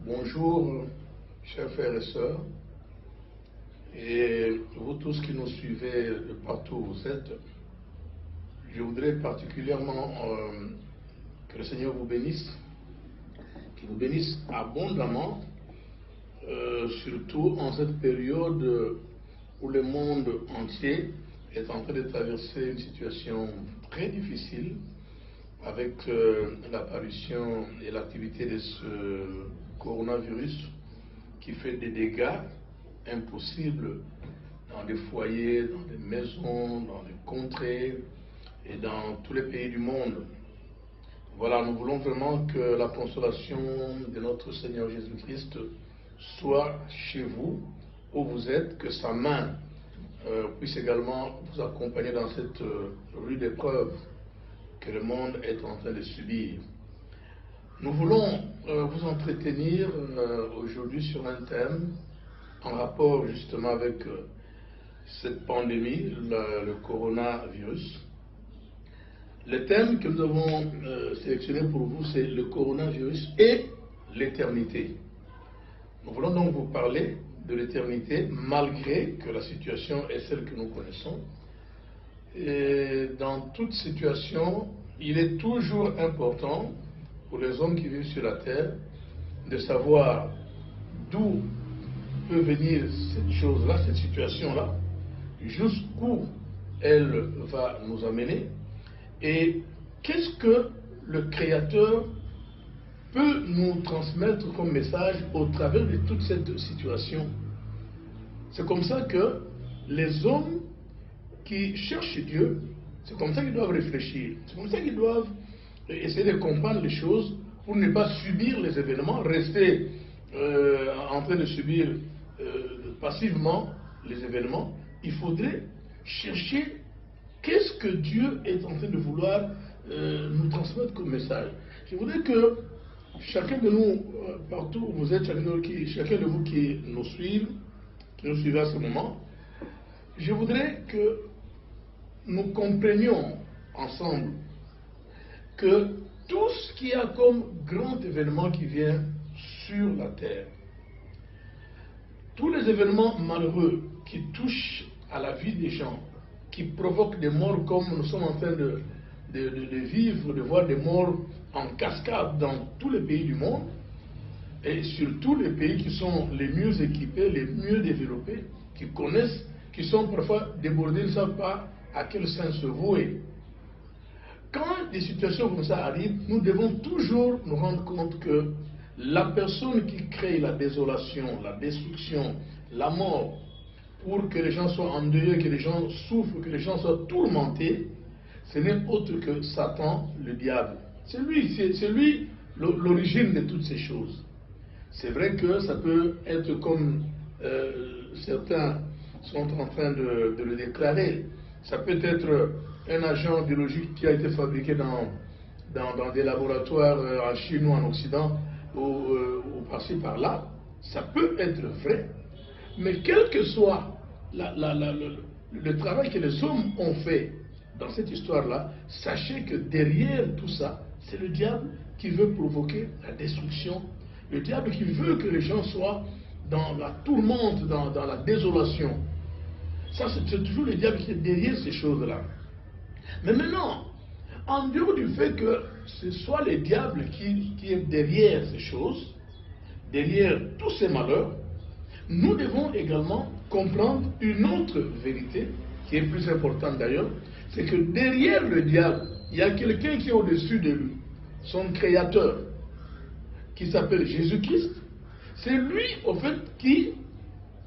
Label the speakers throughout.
Speaker 1: Bonjour, chers frères et sœurs, et vous tous qui nous suivez de partout où vous êtes. Je voudrais particulièrement que le Seigneur vous bénisse, qu'il vous bénisse abondamment, surtout en cette période où le monde entier est en train de traverser une situation très difficile avec l'apparition et l'activité de ce coronavirus qui fait des dégâts impossibles dans des foyers, dans des maisons, dans des contrées et dans tous les pays du monde. Voilà, nous voulons vraiment que la consolation de notre Seigneur Jésus-Christ soit chez vous, où vous êtes, que sa main puisse également vous accompagner dans cette rude épreuve que le monde est en train de subir. Nous voulons vous entretenir aujourd'hui sur un thème en rapport justement avec cette pandémie, le coronavirus. Le thème que nous avons sélectionné pour vous, c'est le coronavirus et l'éternité. Nous voulons donc vous parler de l'éternité, malgré que la situation est celle que nous connaissons. Et dans toute situation, il est toujours important pour les hommes qui vivent sur la terre de savoir d'où peut venir cette chose-là, cette situation-là, jusqu'où elle va nous amener et qu'est-ce que le Créateur peut nous transmettre comme message au travers de toute cette situation. C'est comme ça que les hommes qui cherchent Dieu, c'est comme ça qu'ils doivent réfléchir. C'est comme ça qu'ils doivent essayer de comprendre les choses pour ne pas subir les événements, rester en train de subir passivement les événements. Il faudrait chercher qu'est-ce que Dieu est en train de vouloir nous transmettre comme message. Je voudrais que chacun de nous, partout où vous êtes, chacun de vous qui nous suivez à ce moment, je voudrais que nous comprenions ensemble que tout ce qu'il y a comme grand événement qui vient sur la terre, tous les événements malheureux qui touchent à la vie des gens, qui provoquent des morts comme nous sommes en train de vivre, de voir des morts en cascade dans tous les pays du monde, et surtout les pays qui sont les mieux équipés, les mieux développés, qui connaissent, qui sont parfois débordés, ne savent pas à quel sens se vouer. Quand des situations comme ça arrivent, nous devons toujours nous rendre compte que la personne qui crée la désolation, la destruction, la mort, pour que les gens soient endeuillés, que les gens souffrent, que les gens soient tourmentés, ce n'est autre que Satan, le diable. C'est lui l'origine de toutes ces choses. C'est vrai que ça peut être comme certains sont en train de le déclarer. Ça peut être un agent biologique qui a été fabriqué dans des laboratoires en Chine ou en Occident ou par-ci par-là. Ça peut être vrai. Mais quel que soit le travail que les hommes ont fait dans cette histoire-là, sachez que derrière tout ça, c'est le diable qui veut provoquer la destruction. Le diable qui veut que les gens soient dans la tourmente, dans la désolation. Ça, c'est toujours le diable qui est derrière ces choses-là. Mais maintenant, en dehors du fait que ce soit le diable qui est derrière ces choses, derrière tous ces malheurs, nous devons également comprendre une autre vérité, qui est plus importante d'ailleurs, c'est que derrière le diable, il y a quelqu'un qui est au-dessus de lui, son créateur, qui s'appelle Jésus-Christ. C'est lui, au fait, qui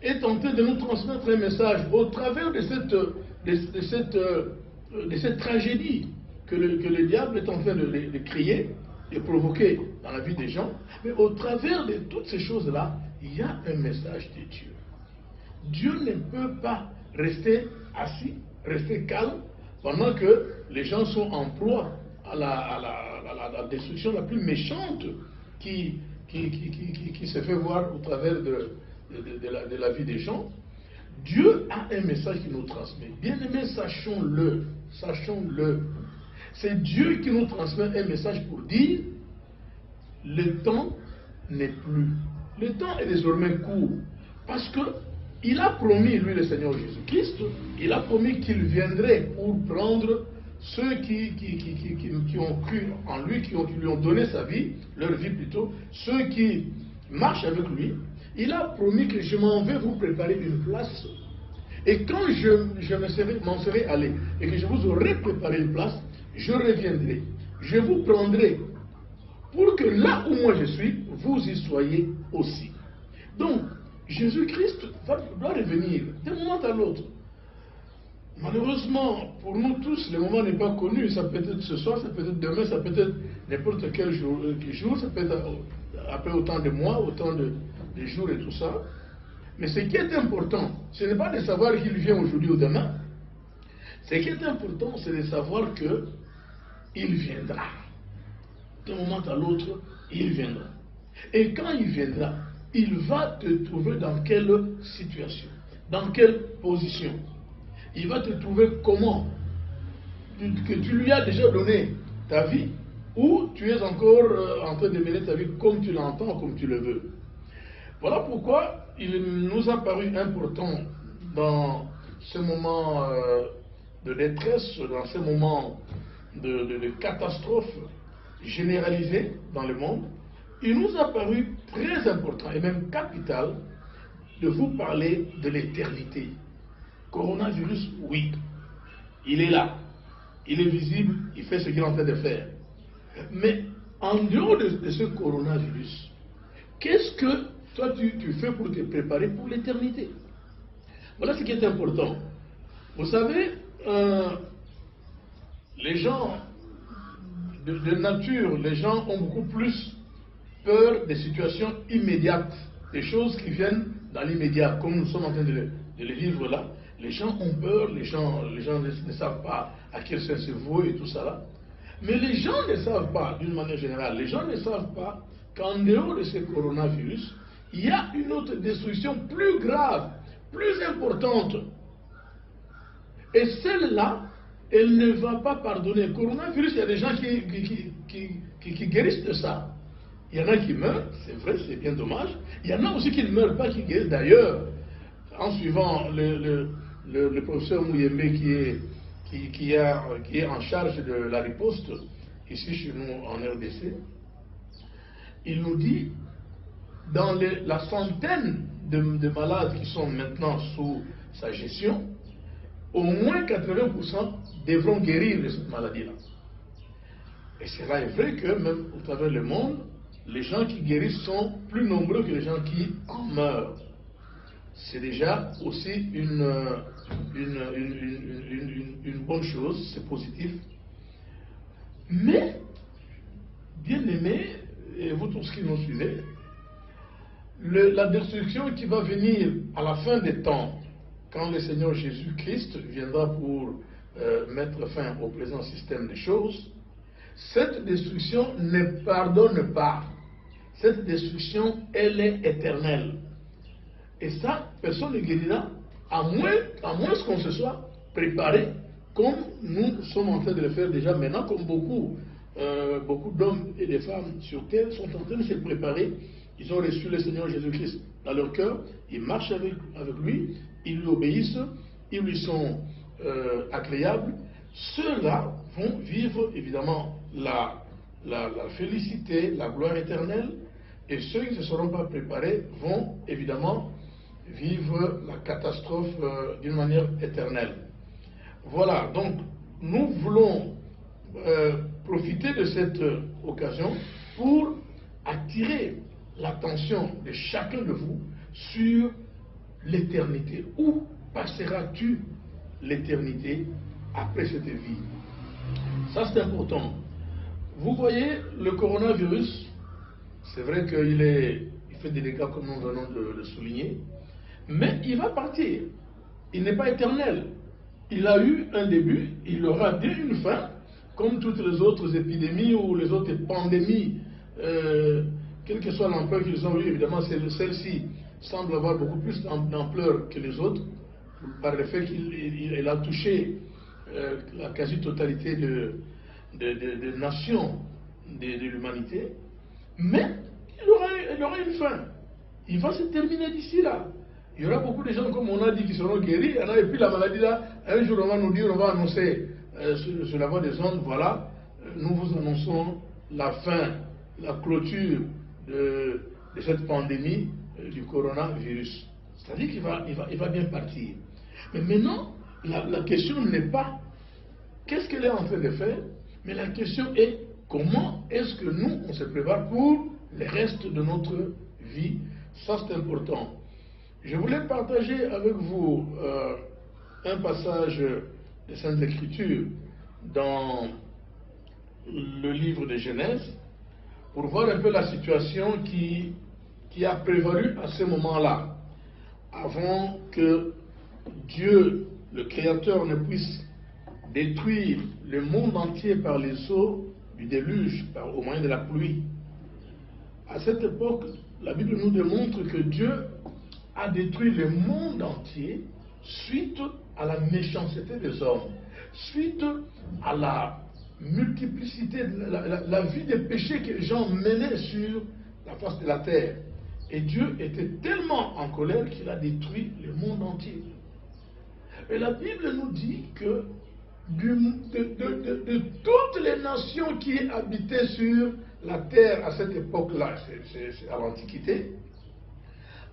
Speaker 1: est en train de nous transmettre un message au travers de cette tragédie que le diable est en train de créer, de provoquer dans la vie des gens. Mais au travers de toutes ces choses-là, il y a un message de Dieu. Dieu ne peut pas rester assis, rester calme, pendant que les gens sont en proie à la destruction la plus méchante qui se fait voir au travers de la vie des gens. Dieu a un message qui nous transmet. Bien-aimés, sachons-le. Sachons-le. C'est Dieu qui nous transmet un message pour dire le temps n'est plus. Le temps est désormais court. Parce que il a promis, lui, le Seigneur Jésus-Christ, il a promis qu'il viendrait pour prendre ceux qui ont cru en lui, qui lui ont donné sa vie, leur vie plutôt, ceux qui marchent avec lui. Il a promis que je m'en vais vous préparer une place. Et quand je m'en serai allé et que je vous aurai préparé une place, je reviendrai. Je vous prendrai pour que là où moi je suis, vous y soyez aussi. Donc, Jésus-Christ doit revenir d'un moment à l'autre. Malheureusement, pour nous tous, le moment n'est pas connu. Ça peut être ce soir, ça peut être demain, ça peut être n'importe quel jour, ça peut être après autant de mois, autant de jours et tout ça. Mais ce qui est important, ce n'est pas de savoir qu'il vient aujourd'hui ou demain. Ce qui est important, c'est de savoir qu'il viendra. D'un moment à l'autre, il viendra. Et quand il viendra, il va te trouver dans quelle situation, dans quelle position. Il va te trouver comment? Que tu lui as déjà donné ta vie ou tu es encore en train de mener ta vie comme tu l'entends, comme tu le veux. Voilà pourquoi il nous a paru important dans ce moment de détresse, dans ce moment de catastrophe généralisée dans le monde, il nous a paru très important et même capital de vous parler de l'éternité. Coronavirus, oui, il est là, il est visible, il fait ce qu'il est en train de faire. Mais en dehors de ce coronavirus, qu'est-ce que toi tu fais pour te préparer pour l'éternité? Voilà ce qui est important. Vous savez, les gens de nature, les gens ont beaucoup plus peur des situations immédiates, des choses qui viennent dans l'immédiat, comme nous sommes en train de le vivre là. Les gens ont peur, les gens ne savent pas à quel sens se vouer et tout ça là. Mais les gens ne savent pas, d'une manière générale, les gens ne savent pas qu'en dehors de ce coronavirus, il y a une autre destruction plus grave, plus importante. Et celle-là, elle ne va pas pardonner. Le coronavirus, il y a des gens qui guérissent de ça. Il y en a qui meurent, c'est vrai, c'est bien dommage. Il y en a aussi qui ne meurent pas, qui guérissent. D'ailleurs, en suivant le professeur Mouyembe qui est en charge de la riposte, ici chez nous en RDC, il nous dit, dans la centaine de malades qui sont maintenant sous sa gestion, au moins 80% devront guérir de cette maladie-là. Et cela est vrai que même au travers du monde, les gens qui guérissent sont plus nombreux que les gens qui en meurent. C'est déjà aussi une bonne chose, c'est positif. Mais, bien aimés, et vous tous qui nous suivez, la destruction qui va venir à la fin des temps, quand le Seigneur Jésus-Christ viendra pour mettre fin au présent système des choses, cette destruction ne pardonne pas. Cette destruction, elle est éternelle. Et ça, personne ne guérira, à moins qu'on se soit préparé, comme nous sommes en train de le faire déjà maintenant, comme beaucoup d'hommes et de femmes sur terre sont en train de se préparer. Ils ont reçu le Seigneur Jésus-Christ dans leur cœur, ils marchent avec lui, ils lui obéissent, ils lui sont agréables. Ceux-là vont vivre évidemment la félicité, la gloire éternelle, et ceux qui ne se seront pas préparés vont évidemment vivre la catastrophe d'une manière éternelle. Voilà, donc nous voulons profiter de cette occasion pour attirer l'attention de chacun de vous sur l'éternité. Où passeras-tu l'éternité après cette vie? Ça, c'est important. Vous voyez, le coronavirus, c'est vrai qu'il fait des dégâts comme nous venons de le souligner, mais il va partir. Il n'est pas éternel. Il a eu un début, il aura bien une fin, comme toutes les autres épidémies ou les autres pandémies, quelle que soit l'ampleur qu'ils ont eu. Évidemment, celle-ci semble avoir beaucoup plus d'ampleur que les autres, par le fait qu'il a touché la quasi-totalité de nations de l'humanité. Mais il aura il aura une fin. Il va se terminer d'ici là. Il y aura beaucoup de gens, comme on a dit, qui seront guéris. Et puis la maladie là, un jour on va nous dire, on va annoncer sur la voie des ondes, voilà, nous vous annonçons la fin, la clôture de cette pandémie du coronavirus. C'est-à-dire qu'il va bien partir. Mais maintenant, la question n'est pas qu'est-ce qu'elle est en train de faire, mais la question est comment est-ce que nous, on se prépare pour le reste de notre vie. Ça, c'est important. Je voulais partager avec vous un passage des Saintes Écritures dans le livre de Genèse pour voir un peu la situation qui a prévalu à ce moment-là, avant que Dieu, le Créateur, ne puisse détruire le monde entier par les eaux du déluge, au moyen de la pluie. À cette époque, la Bible nous démontre que Dieu a détruit le monde entier suite à la méchanceté des hommes, suite à la multiplicité, la vie des péchés que les gens menaient sur la face de la terre. Et Dieu était tellement en colère qu'il a détruit le monde entier. Et la Bible nous dit que de toutes les nations qui habitaient sur la terre à cette époque-là, c'est à l'Antiquité,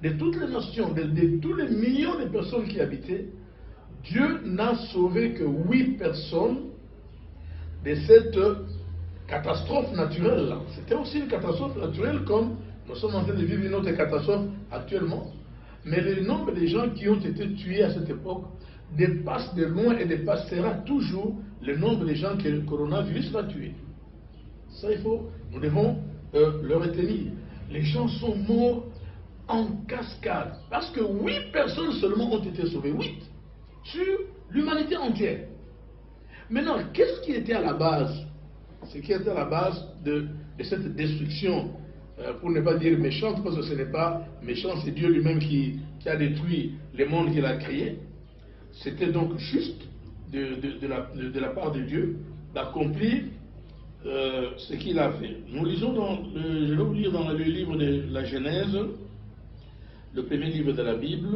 Speaker 1: de toutes les nations, de tous les millions de personnes qui habitaient, Dieu n'a sauvé que 8 personnes de cette catastrophe naturelle-là. C'était aussi une catastrophe naturelle comme nous sommes en train de vivre une autre catastrophe actuellement. Mais le nombre de gens qui ont été tués à cette époque dépasse de loin et dépassera toujours le nombre de gens que le coronavirus va tuer. Ça, nous devons le retenir. Les gens sont morts en cascade. Parce que 8 personnes seulement ont été sauvées. 8 sur l'humanité entière. Maintenant, qu'est-ce qui était à la base? Ce qui était à la base de cette destruction, pour ne pas dire méchante, parce que ce n'est pas méchant, c'est Dieu lui-même qui a détruit le monde qu'il a créé. C'était donc juste de la part de Dieu d'accomplir ce qu'il a fait. Nous lisons je vais vous lire dans le livre de la Genèse, le premier livre de la Bible,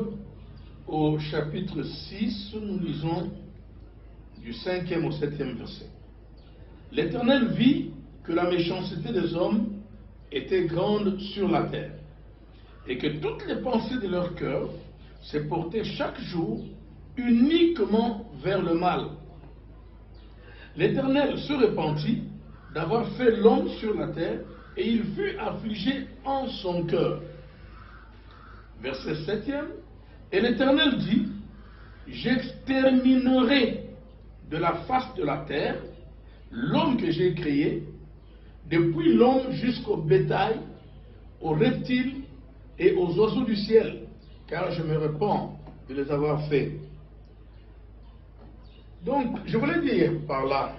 Speaker 1: au chapitre 6, nous lisons du 5e au 7e verset. L'Éternel vit que la méchanceté des hommes était grande sur la terre, et que toutes les pensées de leur cœur se portaient chaque jour uniquement vers le mal. L'Éternel se repentit d'avoir fait l'homme sur la terre, et il fut affligé en son cœur. Verset 7e. Et l'Éternel dit, j'exterminerai de la face de la terre l'homme que j'ai créé, depuis l'homme jusqu'au bétail, aux reptiles et aux oiseaux du ciel, car je me repens de les avoir faits. Donc, je voulais dire par là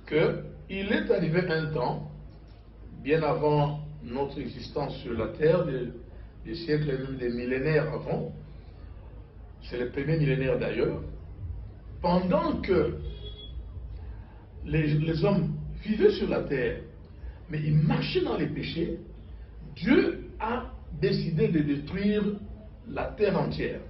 Speaker 1: qu'il est arrivé un temps, bien avant notre existence sur la terre, des siècles et même des millénaires avant, c'est le premier millénaire d'ailleurs, pendant que les hommes vivaient sur la terre, mais ils marchaient dans les péchés, Dieu a décidé de détruire la terre entière.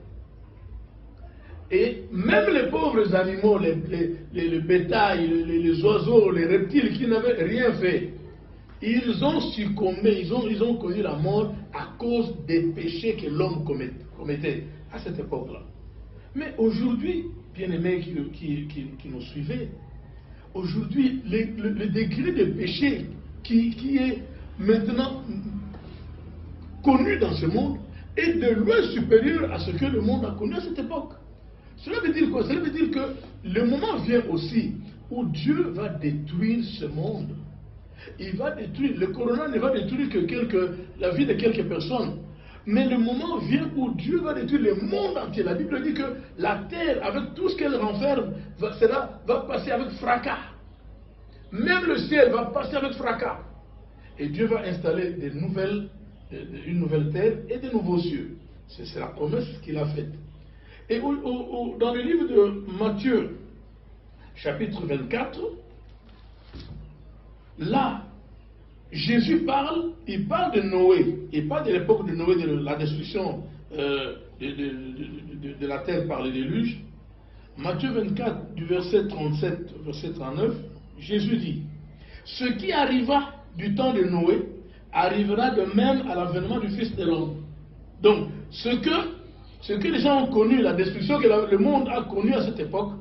Speaker 1: Et même les pauvres animaux, le bétail, les oiseaux, les reptiles qui n'avaient rien fait, ils ont succombé, ils ont connu la mort à cause des péchés que l'homme commettait à cette époque-là. Mais aujourd'hui, bien-aimés qui nous suivez, aujourd'hui, le degré de péché qui est maintenant connu dans ce monde est de loin supérieur à ce que le monde a connu à cette époque. Cela veut dire quoi? Cela veut dire que le moment vient aussi où Dieu va détruire ce monde. Il va détruire, le corona ne va détruire que la vie de quelques personnes. Mais le moment vient où Dieu va détruire le monde entier. La Bible dit que la terre, avec tout ce qu'elle renferme, va passer avec fracas. Même le ciel va passer avec fracas. Et Dieu va installer une nouvelle terre et de nouveaux cieux. C'est la promesse qu'il a faite. Et dans le livre de Matthieu, chapitre 24, là, Jésus parle, il parle de Noé, il parle de l'époque de Noé, de la destruction de la terre par le déluge. Matthieu 24, du verset 37 au verset 39, Jésus dit, « Ce qui arriva du temps de Noé arrivera de même à l'avènement du Fils de l'homme. » Donc, ce que les gens ont connu, la destruction que le monde a connue à cette époque,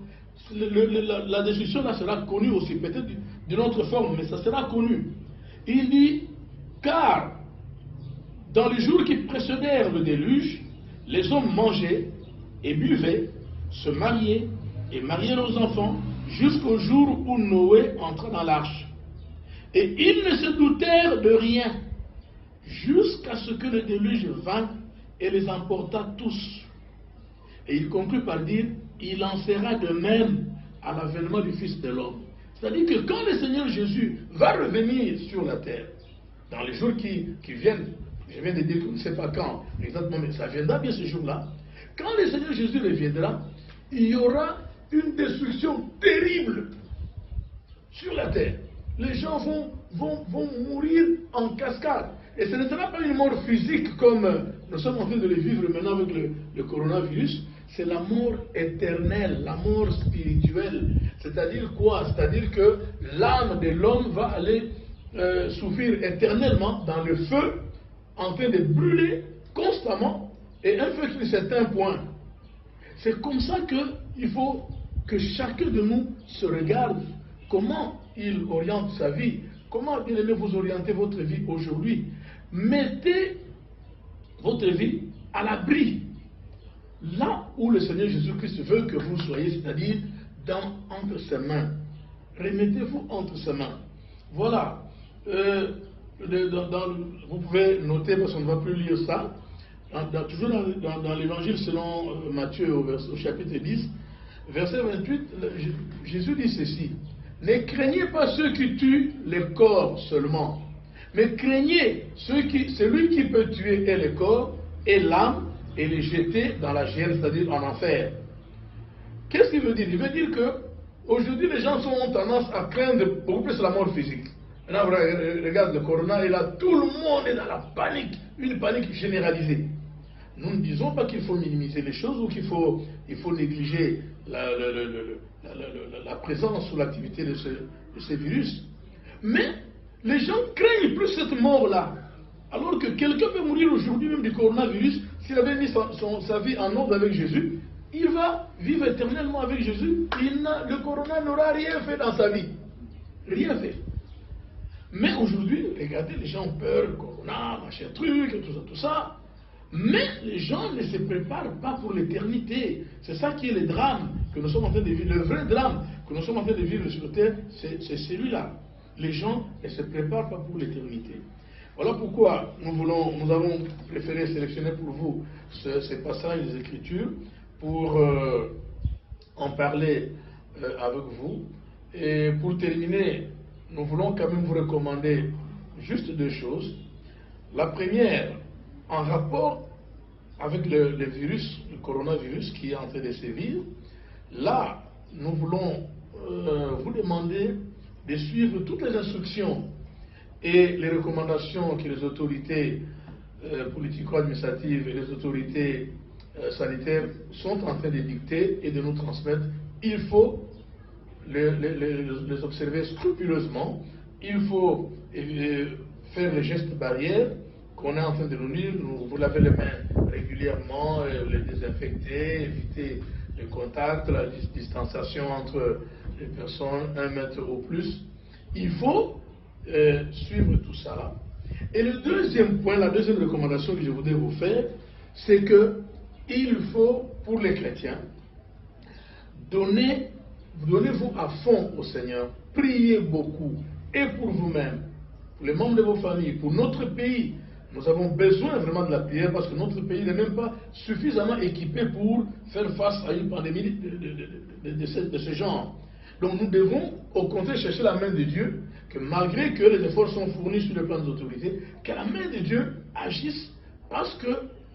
Speaker 1: la destruction là sera connue aussi, peut-être d'une autre forme, mais ça sera connu. Il dit, car dans les jours qui précédèrent le déluge, les hommes mangeaient et buvaient, se mariaient et mariaient leurs enfants, jusqu'au jour où Noé entra dans l'arche. Et ils ne se doutèrent de rien, jusqu'à ce que le déluge vint et les emporta tous. Et il conclut par dire, il en sera de même à l'avènement du Fils de l'homme. C'est-à-dire que quand le Seigneur Jésus va revenir sur la terre, dans les jours qui viennent, je viens de dire qu'on ne sait pas quand, exactement, mais ça viendra bien ce jour-là, quand le Seigneur Jésus reviendra, il y aura une destruction terrible sur la terre. Les gens vont mourir en cascade. Et ce ne sera pas une mort physique comme nous sommes en train de le vivre maintenant avec le coronavirus. C'est la mort éternelle, la mort spirituelle. C'est-à-dire quoi? C'est-à-dire que l'âme de l'homme va aller souffrir éternellement dans le feu, en train de brûler constamment, et un feu qui est certain point. C'est comme ça qu'il faut que chacun de nous se regarde comment il oriente sa vie, comment, bien aimé, vous orientez votre vie aujourd'hui. Mettez votre vie à l'abri, là où le Seigneur Jésus-Christ veut que vous soyez, c'est-à-dire entre ses mains. Remettez-vous entre ses mains. Voilà. Vous pouvez noter, parce qu'on ne va plus lire ça, toujours dans l'évangile selon Matthieu au chapitre 10, verset 28, Jésus dit ceci, « Ne craignez pas ceux qui tuent le corps seulement, mais craignez celui qui peut tuer et le corps et l'âme et les jeter dans la géhenne, c'est-à-dire en enfer. » Qu'est-ce qu'il veut dire? Il veut dire que aujourd'hui les gens ont tendance à craindre beaucoup plus la mort physique. Maintenant, regarde le corona, et là, tout le monde est dans la panique, une panique généralisée. Nous ne disons pas qu'il faut minimiser les choses ou qu'il faut négliger la présence ou l'activité de ce virus. Mais les gens craignent plus cette mort-là. Alors que quelqu'un peut mourir aujourd'hui même du coronavirus, s'il avait mis sa vie en ordre avec Jésus, il va vivre éternellement avec Jésus. Le corona n'aura rien fait dans sa vie. Rien fait. Mais aujourd'hui, regardez, les gens ont peur, corona, machin truc, tout ça. Mais les gens ne se préparent pas pour l'éternité. C'est ça qui est le drame que nous sommes en train de vivre. Le vrai drame que nous sommes en train de vivre sur terre, c'est celui-là. Les gens ne se préparent pas pour l'éternité. Voilà pourquoi nous avons préféré sélectionner pour vous ces passages des Écritures pour en parler avec vous. Et pour terminer, nous voulons quand même vous recommander juste deux choses. La première, en rapport avec le virus, le coronavirus qui est en train de sévir, là, nous voulons vous demander de suivre toutes les instructions et les recommandations que les autorités politico-administratives et les autorités sanitaires sont en train de dicter et de nous transmettre. Il faut les observer scrupuleusement. Il faut faire les gestes barrières qu'on est en train de nous dire. Vous lavez les mains régulièrement, les désinfecter, éviter le contact, la distanciation entre les personnes, 1 mètre au plus. Il faut suivre tout ça là. Et le deuxième point, la deuxième recommandation que je voudrais vous faire, c'est que il faut, pour les chrétiens, donnez-vous à fond au Seigneur, priez beaucoup, et pour vous-même, pour les membres de vos familles, pour notre pays. Nous avons besoin vraiment de la prière parce que notre pays n'est même pas suffisamment équipé pour faire face à une pandémie de ce genre. Donc nous devons au contraire chercher la main de Dieu, que malgré que les efforts sont fournis sur le plan des autorités, que la main de Dieu agisse, parce que,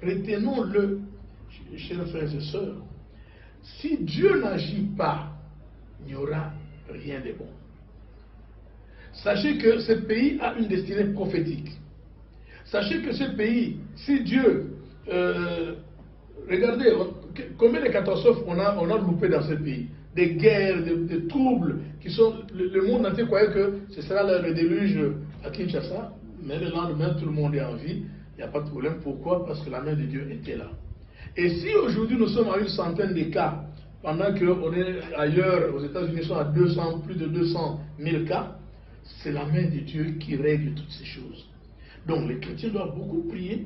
Speaker 1: retenons-le, chers frères et sœurs, si Dieu n'agit pas, il n'y aura rien de bon. Sachez que ce pays a une destinée prophétique. Sachez que ce pays, si Dieu... regardez, combien de catastrophes on a loupé dans ce pays. Des guerres, des troubles, qui sont... Le monde entier croyait que ce sera le déluge à Kinshasa, mais le lendemain, tout le monde est en vie. Il n'y a pas de problème. Pourquoi? Parce que la main de Dieu était là. Et si aujourd'hui nous sommes à une centaine de cas, pendant qu'on est ailleurs, aux États-Unis, sont à plus de 200 000 cas, c'est la main de Dieu qui règle toutes ces choses. Donc les chrétiens doivent beaucoup prier,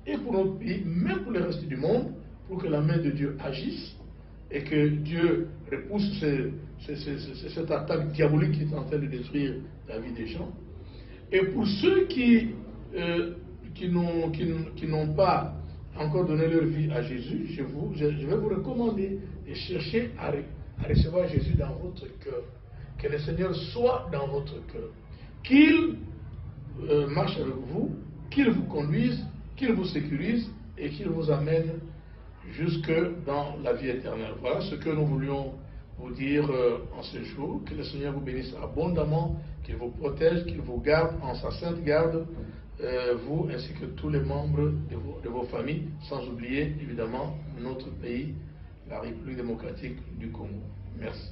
Speaker 1: et pour notre pays, même pour le reste du monde, pour que la main de Dieu agisse, et que Dieu repousse cette attaque diabolique qui est en train de détruire la vie des gens. Et pour ceux qui n'ont pas encore donné leur vie à Jésus, je vais vous recommander de chercher à recevoir Jésus dans votre cœur. Que le Seigneur soit dans votre cœur. Qu'il marche avec vous, qu'il vous conduise, qu'il vous sécurise et qu'il vous amène jusque dans la vie éternelle. Voilà ce que nous voulions vous dire en ce jour. Que le Seigneur vous bénisse abondamment, qu'il vous protège, qu'il vous garde en sa sainte garde, vous ainsi que tous les membres de vos familles, sans oublier évidemment notre pays, la République démocratique du Congo. Merci.